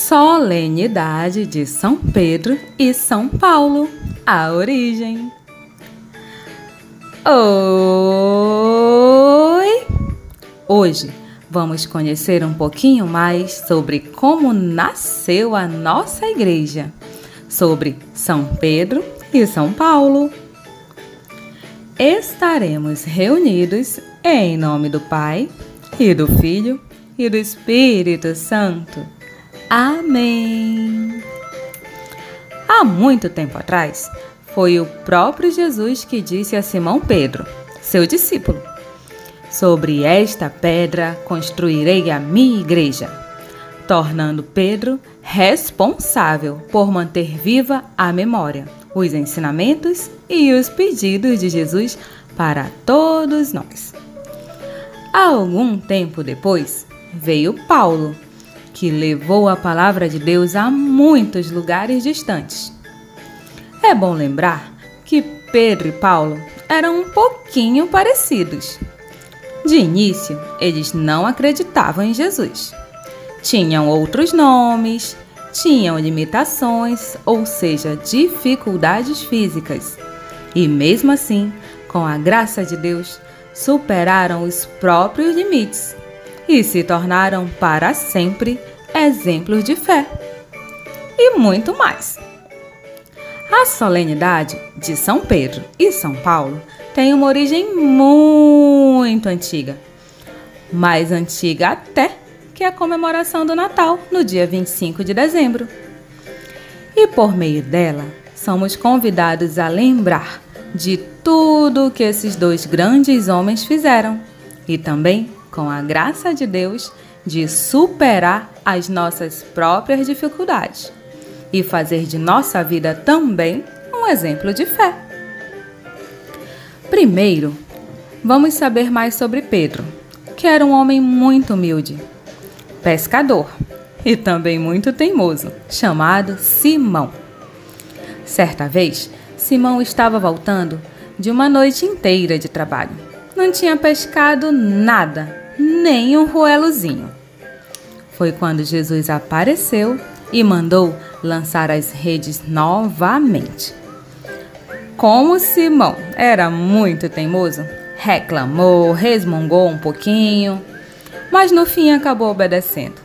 Solenidade de São Pedro e São Paulo, a origem. Oi! Hoje vamos conhecer um pouquinho mais sobre como nasceu a nossa igreja, sobre São Pedro e São Paulo. Estaremos reunidos em nome do Pai, e do Filho, e do Espírito Santo. Amém! Há muito tempo atrás, foi o próprio Jesus que disse a Simão Pedro, seu discípulo: sobre esta pedra construirei a minha igreja, tornando Pedro responsável por manter viva a memória, os ensinamentos e os pedidos de Jesus para todos nós. Algum tempo depois, veio Paulo, que levou a palavra de Deus a muitos lugares distantes. É bom lembrar que Pedro e Paulo eram um pouquinho parecidos. De início, eles não acreditavam em Jesus. Tinham outros nomes, tinham limitações, ou seja, dificuldades físicas. E mesmo assim, com a graça de Deus, superaram os próprios limites e se tornaram para sempre exemplos de fé. E muito mais. A solenidade de São Pedro e São Paulo tem uma origem muito antiga, mais antiga até que a comemoração do Natal, no dia 25 de dezembro. E por meio dela, somos convidados a lembrar de tudo que esses dois grandes homens fizeram e também, com a graça de Deus, de superar as nossas próprias dificuldades e fazer de nossa vida também um exemplo de fé. Primeiro, vamos saber mais sobre Pedro, que era um homem muito humilde, pescador e também muito teimoso, chamado Simão. Certa vez, Simão estava voltando de uma noite inteira de trabalho. Não tinha pescado nada, nem um roelozinho. Foi quando Jesus apareceu e mandou lançar as redes novamente. Como Simão era muito teimoso, reclamou, resmungou um pouquinho, mas no fim acabou obedecendo.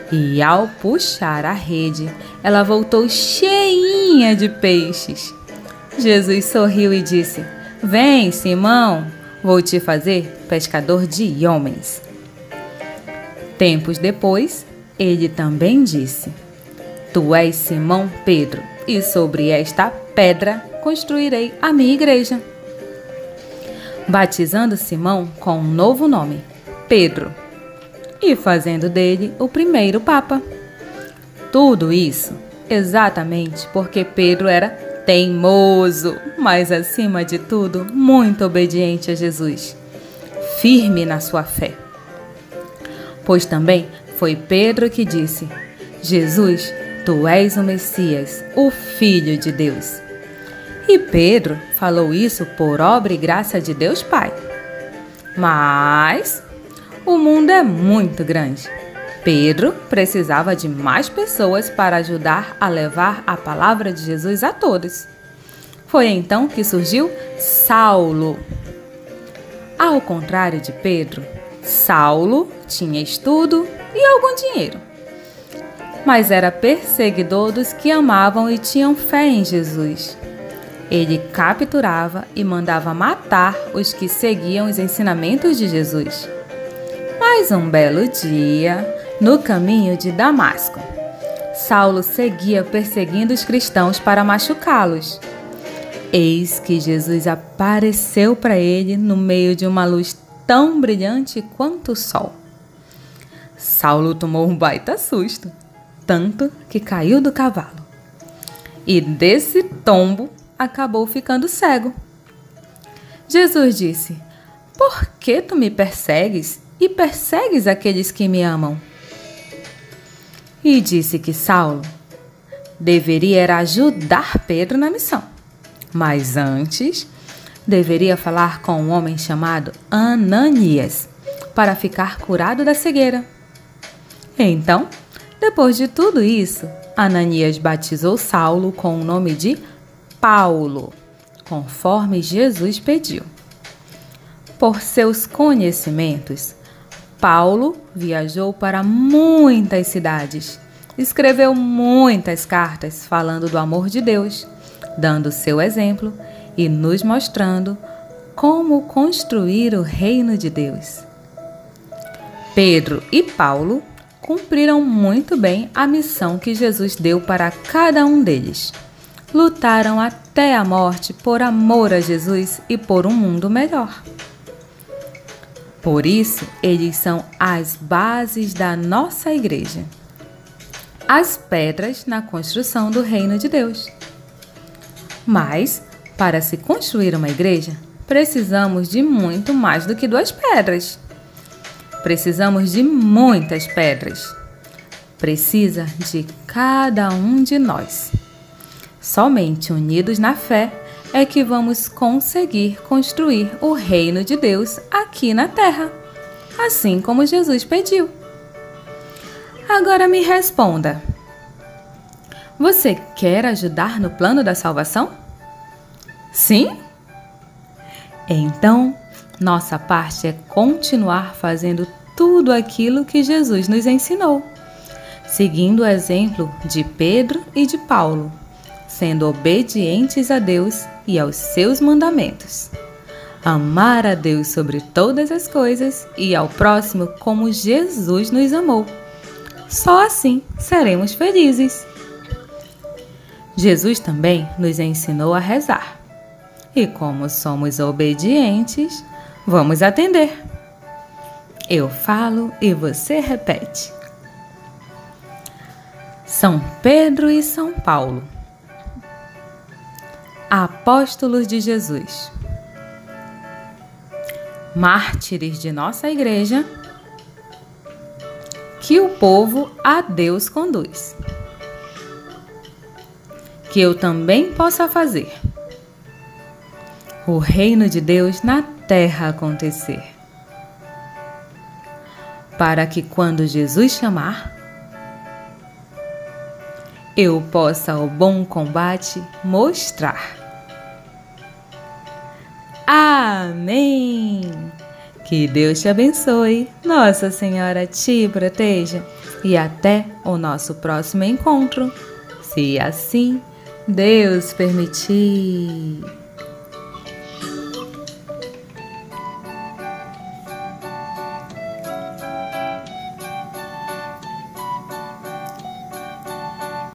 E ao puxar a rede, ela voltou cheinha de peixes. Jesus sorriu e disse: "Vem, Simão, vou te fazer pescador de homens." Tempos depois, ele também disse: "Tu és Simão Pedro, e sobre esta pedra construirei a minha igreja." Batizando Simão com um novo nome, Pedro, e fazendo dele o primeiro Papa. Tudo isso exatamente porque Pedro era teimoso, mas acima de tudo, muito obediente a Jesus, firme na sua fé. Pois também foi Pedro que disse: "Jesus, tu és o Messias, o Filho de Deus." E Pedro falou isso por obra e graça de Deus Pai. Mas o mundo é muito grande. Pedro precisava de mais pessoas para ajudar a levar a palavra de Jesus a todos. Foi então que surgiu Saulo. Ao contrário de Pedro, Saulo tinha estudo e algum dinheiro, mas era perseguidor dos que amavam e tinham fé em Jesus. Ele capturava e mandava matar os que seguiam os ensinamentos de Jesus. Mas um belo dia, no caminho de Damasco, Saulo seguia perseguindo os cristãos para machucá-los. Eis que Jesus apareceu para ele no meio de uma luz tão brilhante quanto o sol. Saulo tomou um baita susto, tanto que caiu do cavalo. E desse tombo acabou ficando cego. Jesus disse: "Por que tu me persegues e persegues aqueles que me amam?" E disse que Saulo deveria era ajudar Pedro na missão, mas antes deveria falar com um homem chamado Ananias para ficar curado da cegueira. Então, Depois de tudo isso, Ananias batizou Saulo com o nome de Paulo, conforme Jesus pediu. Por seus conhecimentos, Paulo viajou para muitas cidades, escreveu muitas cartas falando do amor de Deus, dando seu exemplo e nos mostrando como construir o reino de Deus. Pedro e Paulo cumpriram muito bem a missão que Jesus deu para cada um deles. Lutaram até a morte por amor a Jesus e por um mundo melhor. Por isso, eles são as bases da nossa igreja, as pedras na construção do reino de Deus. Mas, para se construir uma igreja, precisamos de muito mais do que 2 pedras. Precisamos de muitas pedras. Precisa de cada um de nós. Somente unidos na fé é que vamos conseguir construir o reino de Deus aqui na terra, assim como Jesus pediu. Agora me responda: você quer ajudar no plano da salvação? Sim? Então, nossa parte é continuar fazendo tudo aquilo que Jesus nos ensinou, seguindo o exemplo de Pedro e de Paulo, sendo obedientes a Deus e aos seus mandamentos. Amar a Deus sobre todas as coisas e ao próximo como Jesus nos amou. Só assim seremos felizes. Jesus também nos ensinou a rezar. E como somos obedientes, vamos atender. Eu falo e você repete. São Pedro e São Paulo, apóstolos de Jesus, mártires de nossa igreja, que o povo a Deus conduz. Que eu também possa fazer o reino de Deus na terra acontecer. Para que quando Jesus chamar, eu possa o bom combate mostrar. Amém! Que Deus te abençoe, Nossa Senhora te proteja e até o nosso próximo encontro, se assim Deus permitir.